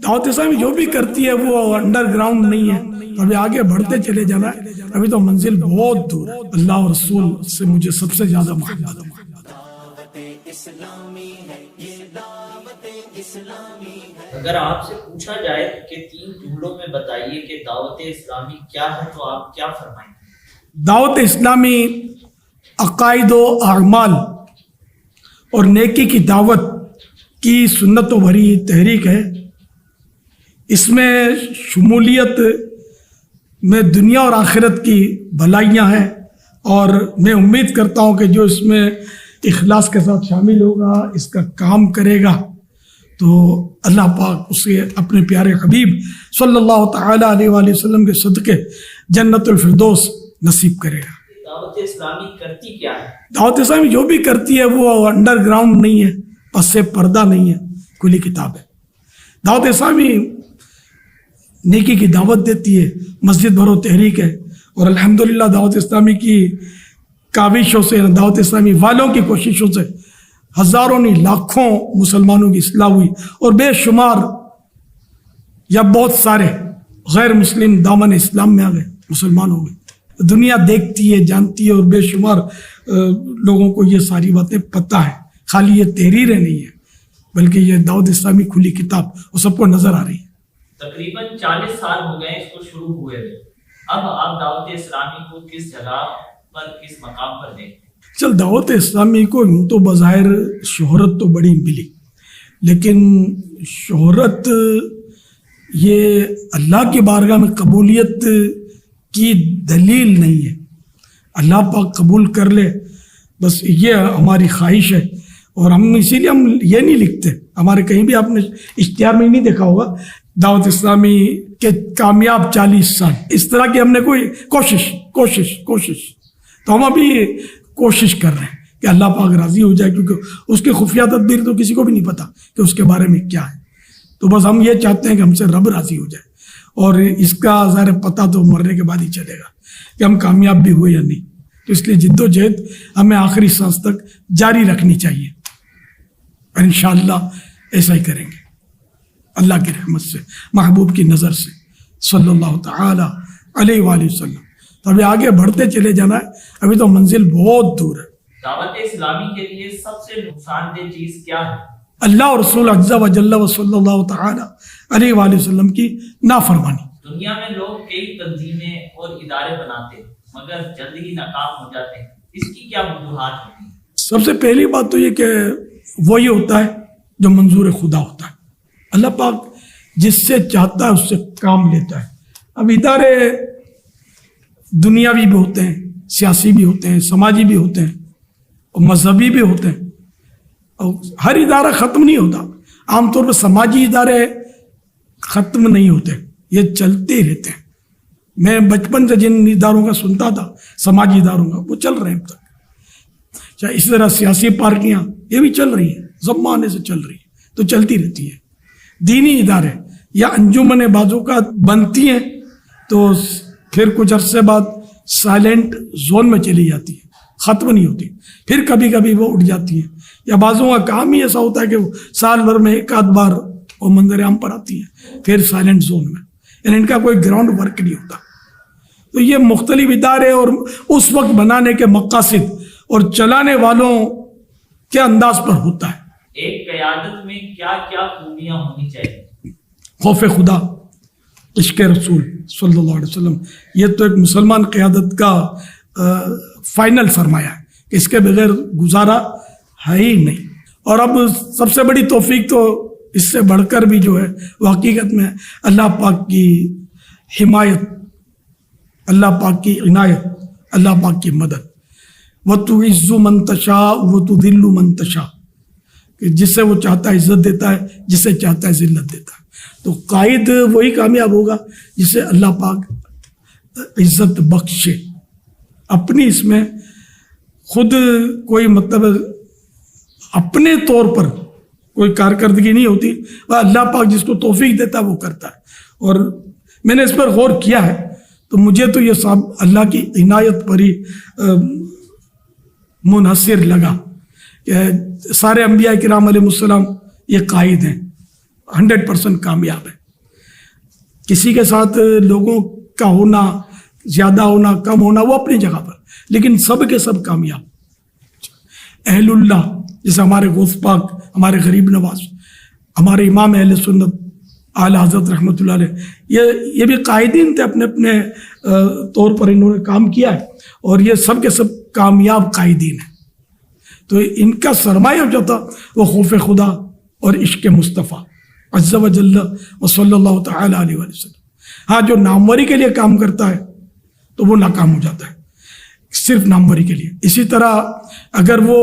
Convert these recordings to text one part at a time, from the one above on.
دعوت اسلامی جو بھی کرتی ہے وہ انڈر گراؤنڈ نہیں ہے، ابھی آگے بڑھتے چلے جانا ہے، ابھی تو منزل بہت دور ہے۔ اللہ اور رسول سے مجھے سب سے زیادہ محبت ہے۔ اگر آپ سے پوچھا جائے کہ 3 جملوں میں بتائیے کہ دعوت اسلامی کیا ہے تو آپ کیا فرمائیں گے؟ دعوت اسلامی عقائد و اعمال اور نیکی کی دعوت کی سنتوں بھری تحریک ہے۔ اس میں شمولیت میں دنیا اور آخرت کی بھلائیاں ہیں، اور میں امید کرتا ہوں کہ جو اس میں اخلاص کے ساتھ شامل ہوگا، اس کا کام کرے گا، تو اللہ پاک اسے اپنے پیارے حبیب صلی اللہ تعالیٰ علیہ وآلہ وسلم کے صدقے جنت الفردوس نصیب کرے گا۔ دعوت اسلامی کرتی کیا ہے؟ دعوت اسلامی جو بھی کرتی ہے وہ انڈر گراؤنڈ نہیں ہے، پس پردہ نہیں ہے، کھلی کتاب ہے۔ دعوت اسلامی نیکی کی دعوت دیتی ہے، مسجد بھرو تحریک ہے، اور الحمدللہ دعوت اسلامی کی کاوشوں سے، دعوت اسلامی والوں کی کوششوں سے ہزاروں نہیں لاکھوں مسلمانوں کی اصلاح ہوئی، اور بے شمار یا بہت سارے غیر مسلم دامن اسلام میں آ گئے، مسلمان ہو گئے۔ دنیا دیکھتی ہے، جانتی ہے، اور بے شمار لوگوں کو یہ ساری باتیں پتہ ہے، خالی یہ تحریریں نہیں ہیں بلکہ یہ دعوت اسلامی کھلی کتاب وہ سب کو نظر آ رہی ہے۔ تقریباً 40 سال ہو گئے اس کو شروع ہوئے، اب آپ دعوت اسلامی کو کس جگہ پر، کس مقام پر دیکھتے ہیں؟ چل، دعوت اسلامی کو یوں تو بظاہر شہرت تو بڑی ملی، لیکن شہرت یہ اللہ کی بارگاہ میں قبولیت کی دلیل نہیں ہے۔ اللہ پاک قبول کر لے، بس یہ ہماری خواہش ہے، اور ہم اسی لیے ہم یہ نہیں لکھتے۔ ہمارے کہیں بھی آپ نے اشتہار میں نہیں دیکھا ہوگا دعوت اسلامی کے کامیاب 40 سال، اس طرح کی ہم نے کوئی کوشش تو ہم ابھی کوشش کر رہے ہیں کہ اللہ پاک راضی ہو جائے، کیونکہ اس کی خفیہ تدبیر تو کسی کو بھی نہیں پتا کہ اس کے بارے میں کیا ہے۔ تو بس ہم یہ چاہتے ہیں کہ ہم سے رب راضی ہو جائے، اور اس کا ظاہر پتہ تو مرنے کے بعد ہی چلے گا کہ ہم کامیاب بھی ہوئے یا نہیں۔ تو اس لیے جد و جہد ہمیں آخری سانس تک جاری رکھنی چاہیے، اور انشاءاللہ ایسا ہی کریں گے اللہ کی رحمت سے، محبوب کی نظر سے، صلی اللہ تعالی علیہ وآلہ وسلم۔ تو ابھی آگے بڑھتے چلے جانا ہے، ابھی تو منزل بہت دور ہے۔ دعوت اسلامی کے لیے سب سے نقصان دہ چیز کیا ہے؟ اللہ اور رسول عز و جل و صلی اللہ تعالی علیہ وآلہ وسلم کی نافرمانی۔ دنیا میں لوگ کئی تنظیمیں اور ادارے بناتے ہیں مگر جلد ہی ناکام ہو جاتے ہیں، اس کی کیا وجوہات ہوتی ہیں؟ سب سے پہلی بات تو یہ کہ وہی ہوتا ہے جو منظور خدا ہوتا ہے۔ اللہ پاک جس سے چاہتا ہے اس سے کام لیتا ہے۔ اب ادارے دنیاوی بھی ہوتے ہیں، سیاسی بھی ہوتے ہیں، سماجی بھی ہوتے ہیں، اور مذہبی بھی ہوتے ہیں، اور ہر ادارہ ختم نہیں ہوتا۔ عام طور پر سماجی ادارے ختم نہیں ہوتے، یہ چلتے رہتے ہیں۔ میں بچپن سے جن اداروں کا سنتا تھا، سماجی اداروں کا، وہ چل رہے ہیں اب تک۔ چاہے اس طرح سیاسی پارٹیاں یہ بھی چل رہی ہیں، زمانے سے چل رہی ہیں، تو چلتی رہتی ہیں۔ دینی ادارے یا انجمنیں بعض اوقات بنتی ہیں تو پھر کچھ عرصے بعد سائلنٹ زون میں چلی جاتی ہیں، ختم نہیں ہوتی، پھر کبھی کبھی وہ اٹھ جاتی ہیں، یا بعضوں کا کام ہی ایسا ہوتا ہے کہ وہ سال بھر میں ایک آدھ بار وہ منظر عام پر آتی ہیں، پھر سائلنٹ زون میں، یعنی ان کا کوئی گراؤنڈ ورک نہیں ہوتا۔ تو یہ مختلف ادارے اور اس وقت بنانے کے مقاصد اور چلانے والوں کے انداز پر ہوتا ہے۔ ایک قیادت میں کیا کیا خوبیاں ہونی چاہیے؟ خوف خدا، عشق رسول صلی اللہ علیہ وسلم، یہ تو ایک مسلمان قیادت کا فائنل فرمایا ہے کہ اس کے بغیر گزارا ہے ہی نہیں۔ اور اب سب سے بڑی توفیق تو اس سے بڑھ کر بھی جو ہے وہ حقیقت میں اللہ پاک کی حمایت، اللہ پاک کی عنایت، اللہ پاک کی مدد۔ وَتُعِزُّ مَن تَشَاءُ وَتُذِلُّ مَن تَشَاءُ، کہ جس سے وہ چاہتا ہے عزت دیتا ہے، جس سے چاہتا ہے ذلت دیتا ہے۔ تو قائد وہی کامیاب ہوگا جسے اللہ پاک عزت بخشے۔ اپنی اس میں خود کوئی مطلب اپنے طور پر کوئی کارکردگی نہیں ہوتی، اللہ پاک جس کو توفیق دیتا ہے وہ کرتا ہے۔ اور میں نے اس پر غور کیا ہے تو مجھے تو یہ سب اللہ کی عنایت پر ہی منحصر لگا کہ سارے انبیاء کرام علیہ السلام یہ قائد ہیں، 100% کامیاب ہے. کسی کے ساتھ لوگوں کا ہونا، زیادہ ہونا، کم ہونا، وہ اپنی جگہ پر، لیکن سب کے سب کامیاب. اہل اللہ جیسے ہمارے غوث پاک، ہمارے غریب نواز، ہمارے امام اہل سنت اعلیٰ حضرت رحمۃ اللہ علیہ، یہ بھی قائدین تھے، اپنے اپنے طور پر انہوں نے کام کیا ہے، اور یہ سب کے سب کامیاب قائدین ہیں. تو ان کا سرمایہ جو تھا وہ خوف خدا اور عشق مصطفیٰ عز و جل و صلی اللہ تعالیٰ علیہ وسلم. ہاں جو ناموری کے لیے کام کرتا ہے تو وہ ناکام ہو جاتا ہے، صرف ناموری کے لیے. اسی طرح اگر وہ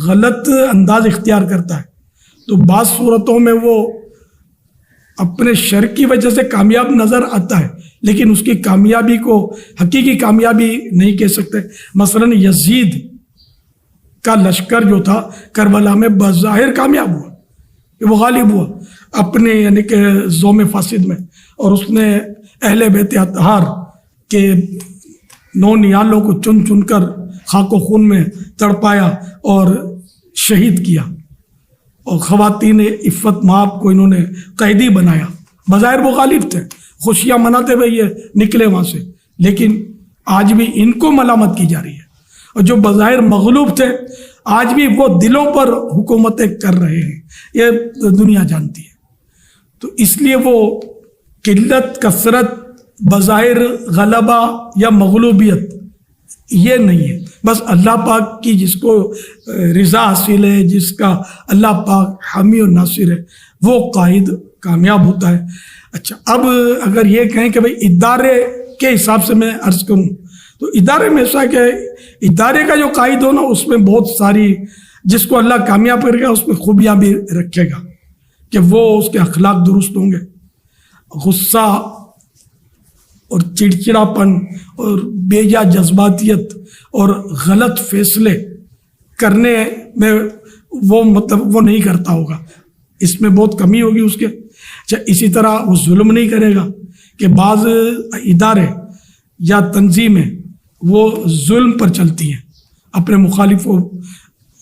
غلط انداز اختیار کرتا ہے تو بعض صورتوں میں وہ اپنے شر کی وجہ سے کامیاب نظر آتا ہے، لیکن اس کی کامیابی کو حقیقی کامیابی نہیں کہہ سکتے. مثلا یزید کا لشکر جو تھا کربلا میں بظاہر کامیاب ہوا، کہ وہ غالب ہوا اپنے یعنی کہ زوم فاسد میں، اور اس نے اہل بیت اطہار کے 9 نیالوں کو چن چن کر خاک و خون میں تڑپایا اور شہید کیا، اور خواتین عفت مآب کو انہوں نے قیدی بنایا. بظاہر وہ غالب تھے، خوشیاں مناتے ہوئے یہ نکلے وہاں سے، لیکن آج بھی ان کو ملامت کی جا رہی ہے. اور جو بظاہر مغلوب تھے آج بھی وہ دلوں پر حکومتیں کر رہے ہیں، یہ دنیا جانتی ہے. تو اس لیے وہ قلت، کثرت، بظاہر غلبہ یا مغلوبیت یہ نہیں ہے. بس اللہ پاک کی جس کو رضا حاصل ہے، جس کا اللہ پاک حامی و ناصر ہے، وہ قائد کامیاب ہوتا ہے. اچھا، اب اگر یہ کہیں کہ بھئی ادارے کے حساب سے میں عرض کروں تو ادارے میں ایسا کہ ادارے کا جو قائد ہو نا، اس میں بہت ساری، جس کو اللہ کامیاب کرے گا اس میں خوبیاں بھی رکھے گا، کہ وہ اس کے اخلاق درست ہوں گے. غصہ اور چڑچڑاپن اور بے جا جذباتیت اور غلط فیصلے کرنے میں وہ نہیں کرتا ہوگا، اس میں بہت کمی ہوگی اس کے. اچھا، اسی طرح وہ ظلم نہیں کرے گا، کہ بعض ادارے یا تنظیمیں وہ ظلم پر چلتی ہیں، اپنے مخالفوں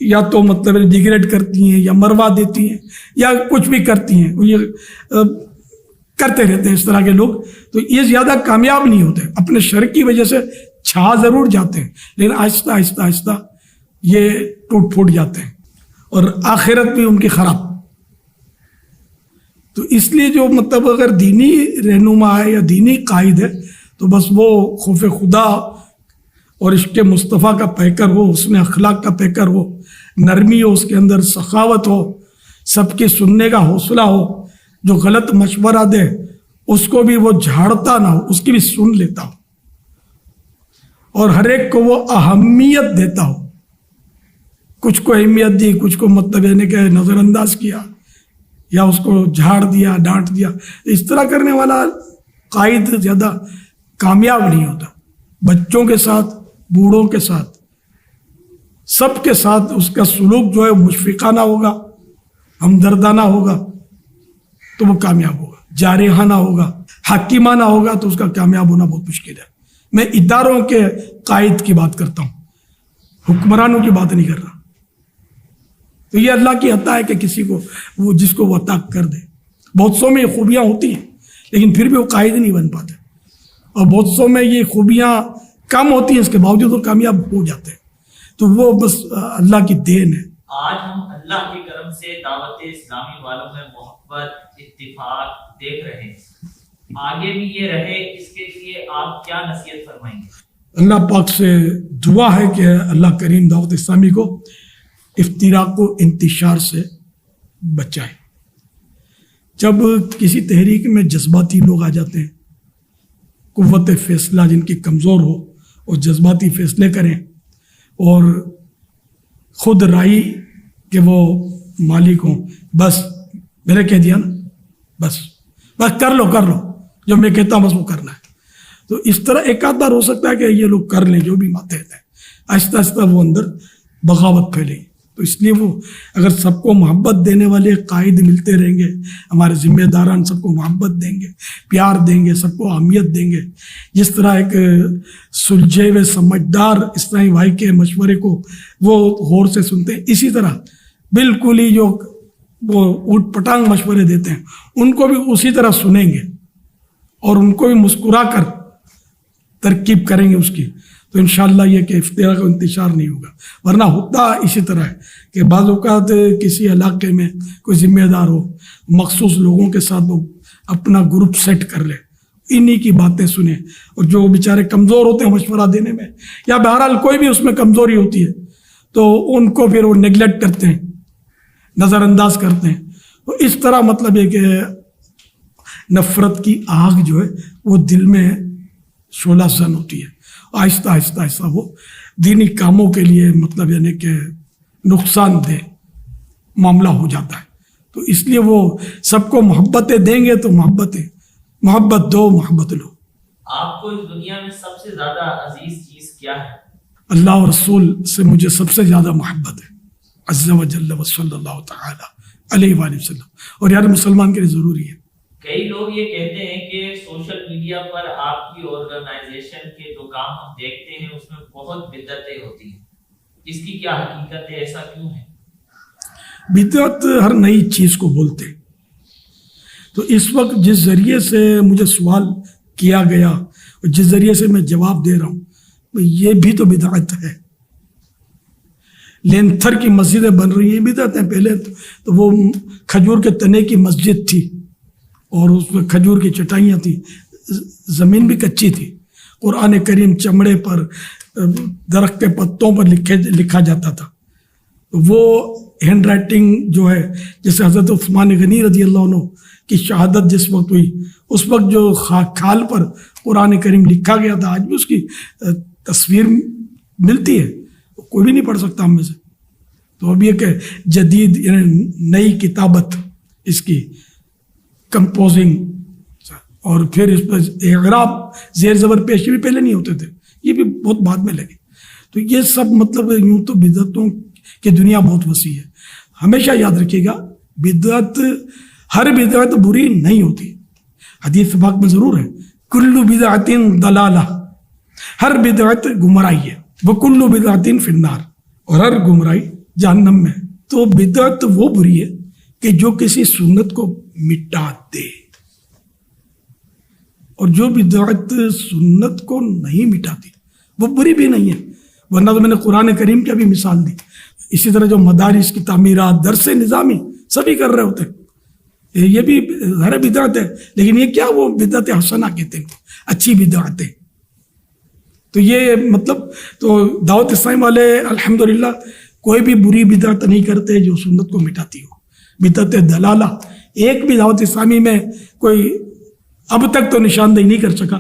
یا تو ڈیگریڈ کرتی ہیں یا مروا دیتی ہیں یا کچھ بھی کرتی ہیں، وہ یہ کرتے رہتے ہیں اس طرح کے لوگ. تو یہ زیادہ کامیاب نہیں ہوتے، اپنے شر کی وجہ سے چھا ضرور جاتے ہیں، لیکن آہستہ آہستہ آہستہ یہ ٹوٹ پھوٹ جاتے ہیں اور آخرت بھی ان کی خراب. تو اس لیے جو اگر دینی رہنما ہے یا دینی قائد ہے تو بس وہ خوف خدا اور عشق مصطفیٰ کا پیکر ہو، اس میں اخلاق کا پیکر ہو، نرمی ہو، اس کے اندر سخاوت ہو، سب کے سننے کا حوصلہ ہو، جو غلط مشورہ دے اس کو بھی وہ جھاڑتا نہ ہو، اس کی بھی سن لیتا ہو، اور ہر ایک کو وہ اہمیت دیتا ہو. کچھ کو اہمیت دی، کچھ کو یعنی کہ نظر انداز کیا یا اس کو جھاڑ دیا، ڈانٹ دیا. اس طرح کرنے والا قائد زیادہ کامیاب نہیں ہوتا. بچوں کے ساتھ، بوڑھوں کے ساتھ، سب کے ساتھ اس کا سلوک جو ہے مشفقانہ ہوگا، ہمدردانہ ہوگا تو وہ کامیاب ہوگا. جارحانہ ہوگا، حکیمانہ ہوگا تو اس کا کامیاب ہونا بہت مشکل ہے. میں اداروں کے قائد کی بات کرتا ہوں، حکمرانوں کی بات نہیں کر رہا. تو یہ اللہ کی عطا ہے کہ کسی کو وہ جس کو وہ عطا کر دے. بہت سو میں یہ خوبیاں ہوتی ہیں لیکن پھر بھی وہ قائد نہیں بن پاتے، اور بہت سو میں یہ خوبیاں کم ہوتی ہیں، اس کے باوجود وہ کامیاب ہو جاتے ہیں. تو وہ بس اللہ کی دین ہے. آج ہم اللہ کے کرم سے دعوت اسلامی والوں میں محبت، اتفاق دیکھ رہے ہیں، آگے بھی یہ رہے، اس کے لیے آپ کیا نصیحت فرمائیں گے؟ اللہ پاک سے دعا ہے کہ اللہ کریم دعوت اسلامی کو افتراق و انتشار سے بچائے. جب کسی تحریک میں جذباتی لوگ آ جاتے ہیں، قوت فیصلہ جن کی کمزور ہو اور جذباتی فیصلے کریں اور خود رائی کہ وہ مالک ہوں، بس میں نے کہہ دیا نا، بس کر لو جو میں کہتا ہوں بس وہ کرنا ہے. تو اس طرح ایک آدھ بار ہو سکتا ہے کہ یہ لوگ کر لیں جو بھی ماتحت ہیں، آہستہ آہستہ وہ اندر بغاوت پھیلے. تو اس لیے وہ اگر سب کو محبت دینے والے قائد ملتے رہیں گے، ہمارے ذمہ داران سب کو محبت دیں گے، پیار دیں گے، سب کو اہمیت دیں گے، جس طرح ایک سلجھے ہوئے سمجھدار اسلامی بھائی کے مشورے کو وہ غور سے سنتے ہیں، اسی طرح بالکل ہی جو وہ اوٹ پٹانگ مشورے دیتے ہیں ان کو بھی اسی طرح سنیں گے اور ان کو بھی مسکرا کر ترکیب کریں گے اس کی، تو انشاءاللہ یہ کہ افتراء کا انتشار نہیں ہوگا. ورنہ ہوتا اسی طرح ہے کہ بعض اوقات کسی علاقے میں کوئی ذمہ دار ہو، مخصوص لوگوں کے ساتھ وہ اپنا گروپ سیٹ کر لے، انہی کی باتیں سنیں، اور جو بیچارے کمزور ہوتے ہیں مشورہ دینے میں یا بہرحال کوئی بھی اس میں کمزوری ہوتی ہے تو ان کو پھر وہ نیگلیکٹ کرتے ہیں، نظر انداز کرتے ہیں. تو اس طرح مطلب یہ کہ نفرت کی آگ جو ہے وہ دل میں شعلہ زن ہوتی ہے، آہستہ آہستہ آہستہ وہ دینی کاموں کے لیے مطلب یعنی کہ نقصان دہ معاملہ ہو جاتا ہے. تو اس لیے وہ سب کو محبتیں دیں گے تو محبت دو، محبت لو. آپ کو اس دنیا میں سب سے زیادہ عزیز چیز کیا ہے؟ اللہ اور رسول سے مجھے سب سے زیادہ محبت ہے، عز و جل و صلی اللہ تعالی علیہ وآلہ وسلم، اور یار مسلمان کے لیے ضروری ہے. کئی لوگ یہ کہتے ہیں کہ سوشل میڈیا پر آپ کی آرگنائزیشن کے جو کام ہم دیکھتے ہیں اس میں بہت بدعتیں ہوتی ہیں، اس کی کیا حقیقت ہے، ایسا کیوں ہے؟ بدعت ہر نئی چیز کو بولتے. تو اس وقت جس ذریعے سے مجھے سوال کیا گیا اور جس ذریعے سے میں جواب دے رہا ہوں یہ بھی تو بدعت ہے. لینتھر کی مسجدیں بن رہی ہیں، بدعت ہیں. پہلے تو وہ کھجور کے تنے کی مسجد تھی اور اس میں کھجور کی چٹائیاں تھیں، زمین بھی کچی تھی، قرآن کریم چمڑے پر درخت کے پتوں پر لکھا جاتا تھا. وہ ہینڈ رائٹنگ جو ہے، جیسے حضرت عثمان غنی رضی اللہ عنہ کی شہادت جس وقت ہوئی اس وقت جو کھال پر قرآن کریم لکھا گیا تھا، آج بھی اس کی تصویر ملتی ہے، کوئی بھی نہیں پڑھ سکتا ہم میں سے. تو اب یہ کہ جدید یعنی نئی کتابت، اس کی کمپوزنگ اور پھر اس پر اعراب زیر زبر پیشی بھی پہلے نہیں ہوتے تھے، یہ بھی بہت بعد میں لگے. تو یہ سب مطلب یوں تو بدعتوں کی دنیا بہت وسیع ہے. ہمیشہ یاد رکھیے گا بدعت، ہر بدعت بری نہیں ہوتی. حدیث پاک میں ضرور ہے کل بدعت ضلالہ، ہر بدعت گمراہی ہے، وکل بدعت فی النار، اور ہر گمراہی جہنم میں. تو بدعت وہ بری ہے کہ جو کسی سنت کو مٹا دے، اور جو بدعت سنت کو نہیں مٹاتی وہ بری بھی نہیں ہے. ورنہ تو میں نے قرآن کریم کی بھی مثال دی. اسی طرح جو مدارس کی تعمیرات، درس نظامی سبھی کر رہے ہوتے ہیں، یہ بھی ہر بدعت ہے، لیکن یہ کیا وہ بدعت حسنہ کہتے ہیں، اچھی بدعتیں. تو یہ مطلب تو دعوت اسلامی والے الحمدللہ کوئی بھی بری بدعت نہیں کرتے جو سنت کو مٹاتی ہو. بدعت دلالہ ایک بھی دعوت اسلامی میں کوئی اب تک تو نشاندہی نہیں کر سکا.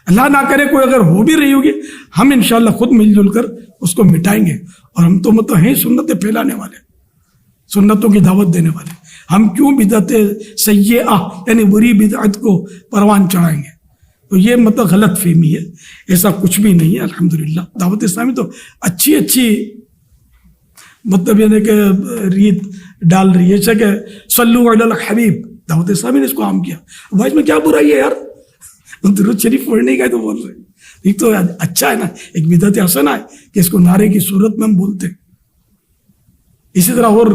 اللہ نہ کرے کوئی اگر ہو بھی رہی ہوگی، ہم انشاءاللہ خود مل جل کر اس کو مٹائیں گے. اور ہم تو مطلب ہیں سنتیں پھیلانے والے، سنتوں کی دعوت دینے والے. ہم کیوں بدعت سیئہ یعنی بری بدعت کو پروان چڑھائیں گے؟ تو یہ مطلب غلط فہمی ہے، ایسا کچھ بھی نہیں ہے. الحمدللہ دعوت اسلامی تو اچھی مطلب یعنی کہ ریت ڈال رہی ہے، جیسے کہ صلو علی الحبیب، دعوت اسلامی نے اس کو عام کیا. بھائی اس میں کیا برائی ہے یار؟ درود شریف پڑھنے کا تو بول رہے ہیں، یہ تو اچھا ہے نا. ایک بدعت حسنہ ہے کہ اس کو نعرے کی صورت میں ہم بولتے ہیں. اسی طرح اور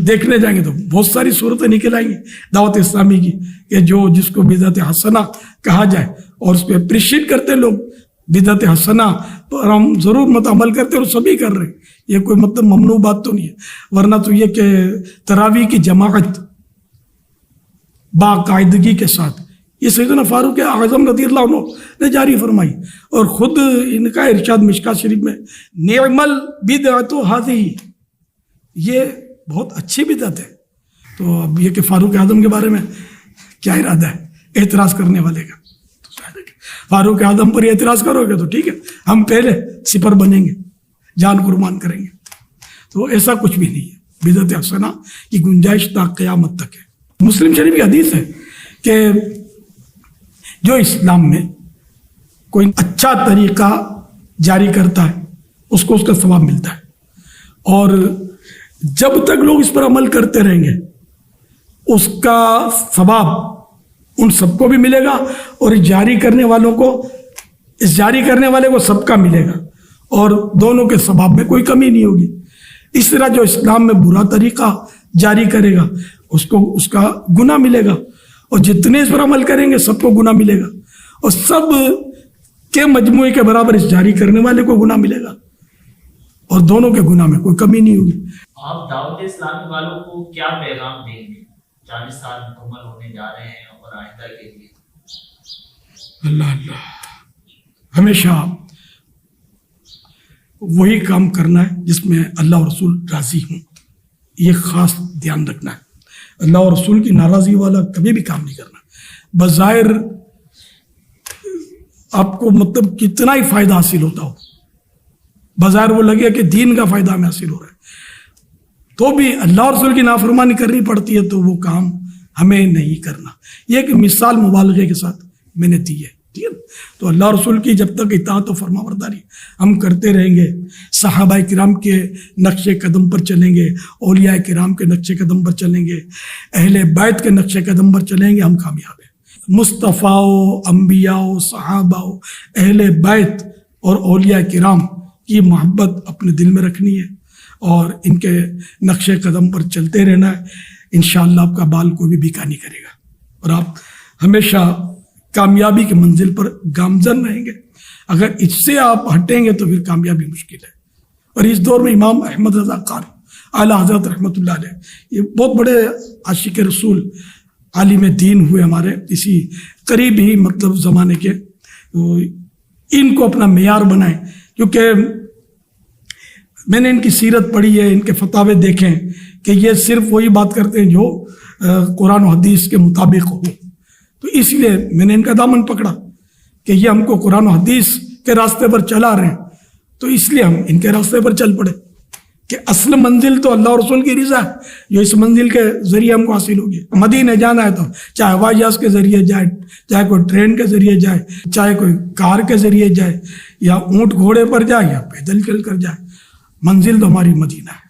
دیکھنے جائیں گے تو بہت ساری صورتیں نکل آئیں گی دعوت اسلامی کی کہ جو جس کو بدعت حسنہ کہا جائے اور اس پہ اپریشیٹ کرتے ہیں لوگ. بدعت حسنہ پر ہم ضرور مت عمل کرتے اور سبھی کر رہے ہیں، یہ کوئی مطلب ممنوع بات تو نہیں ہے. ورنہ تو یہ کہ تراویح کی جماعت باقاعدگی کے ساتھ یہ سیدنا فاروق اعظم رضی اللہ عنہ نے جاری فرمائی، اور خود ان کا ارشاد مشکات شریف میں نعم البدعۃ ھذہ، یہ بہت اچھی بدعت ہے. تو اب یہ کہ فاروق اعظم کے بارے میں کیا ارادہ ہے اعتراض کرنے والے کا؟ فاروق اعظم پر اعتراض کرو گے تو ٹھیک ہے، ہم پہلے سپر بنیں گے، جان قربان کریں گے. تو ایسا کچھ بھی نہیں ہے. بدعت حسنہ کی گنجائش تا قیامت تک ہے. مسلم شریف کی حدیث ہے کہ جو اسلام میں کوئی اچھا طریقہ جاری کرتا ہے اس کو اس کا ثواب ملتا ہے، اور جب تک لوگ اس پر عمل کرتے رہیں گے اس کا ثواب ان سب کو بھی ملے گا، اور جاری کرنے والوں کو، اس جاری کرنے والے کو سب کا ملے گا، اور دونوں کے ثواب میں کوئی کمی نہیں ہوگی. اس طرح جو اسلام میں برا طریقہ جاری کرے گا اس کو اس کا گناہ ملے گا, اور جتنے اس پر عمل کریں گے سب کو گناہ ملے گا, اور سب کے مجموعے کے برابر اس جاری کرنے والے کو گناہ ملے گا, اور دونوں کے گناہ میں کوئی کمی نہیں ہوگی. آپ دعوت اسلامی والوں کو کیا پیغام دیں گے؟ 40 سال مکمل ہونے جا رہے ہیں اور آئندہ کے لیے. اللہ ہمیشہ وہی کام کرنا ہے جس میں اللہ اور رسول راضی ہوں, یہ خاص دھیان رکھنا ہے. اللہ اور رسول کی ناراضی والا کبھی بھی کام نہیں کرنا. بظاہر آپ کو مطلب کتنا ہی فائدہ حاصل ہوتا ہو, بظاہر وہ لگے کہ دین کا فائدہ ہمیں حاصل ہو رہا ہے, تو بھی اللہ اور رسول کی نافرمانی کرنی پڑتی ہے, تو وہ کام ہمیں نہیں کرنا. یہ ایک مثال مبالغے کے ساتھ میں نے دی ہے, ٹھیک ہے. تو اللہ اور رسول کی جب تک اطاعت و فرما برداری ہم کرتے رہیں گے, صحابہ کرام کے نقش قدم پر چلیں گے, اولیاء کرام کے نقش قدم پر چلیں گے, اہل بیت کے نقش قدم پر چلیں گے, ہم کامیاب ہیں. مصطفیٰ و انبیاء و صحابہ و اہل بیت اور اولیاء کرام کی محبت اپنے دل میں رکھنی ہے, اور ان کے نقش قدم پر چلتے رہنا ہے. انشاءاللہ آپ کا بال کوئی بھی بیکا نہیں کرے گا, اور آپ ہمیشہ کامیابی کی منزل پر گامزن رہیں گے. اگر اس سے آپ ہٹیں گے تو پھر کامیابی مشکل ہے. اور اس دور میں امام احمد رضا خان اعلیٰ حضرت رحمۃ اللہ علیہ, یہ بہت بڑے عاشق رسول عالم دین ہوئے ہمارے, اسی قریب ہی مطلب زمانے کے. ان کو اپنا معیار بنائیں, کیونکہ میں نے ان کی سیرت پڑھی ہے, ان کے فتاوے دیکھیں کہ یہ صرف وہی بات کرتے ہیں جو قرآن و حدیث کے مطابق ہو. تو اس لیے میں نے ان کا دامن پکڑا کہ یہ ہم کو قرآن و حدیث کے راستے پر چلا رہے ہیں, تو اس لیے ہم ان کے راستے پر چل پڑے کہ اصل منزل تو اللہ اور رسول کی رضا ہے, جو اس منزل کے ذریعے ہم کو حاصل ہوگی. مدینے جانا ہے تو چاہے ہوائی جہاز کے ذریعے جائے, چاہے کوئی ٹرین کے ذریعے جائے, چاہے کوئی کار کے ذریعے جائے, یا اونٹ گھوڑے پر جائے, یا پیدل چل کر جائے, منزل تو ہماری مدینہ ہے.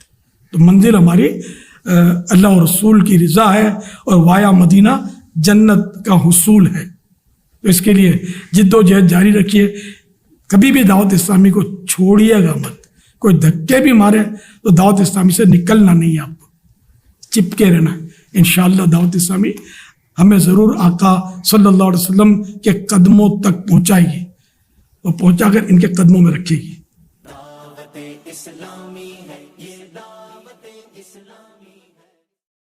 تو منزل ہماری اللہ اور رسول کی رضا ہے, اور وایا مدینہ جنت کا حصول ہے. تو اس کے لیے جد و جہد جاری رکھیے, کبھی بھی دعوت اسلامی کو چھوڑیے گا مت. کوئی دھکے بھی مارے تو دعوت اسلامی سے نکلنا نہیں ہے, آپ کو چپکے رہنا. انشاءاللہ دعوت اسلامی ہمیں ضرور آقا صلی اللہ علیہ وسلم کے قدموں تک پہنچائے گی, اور پہنچا کر ان کے قدموں میں رکھے گی.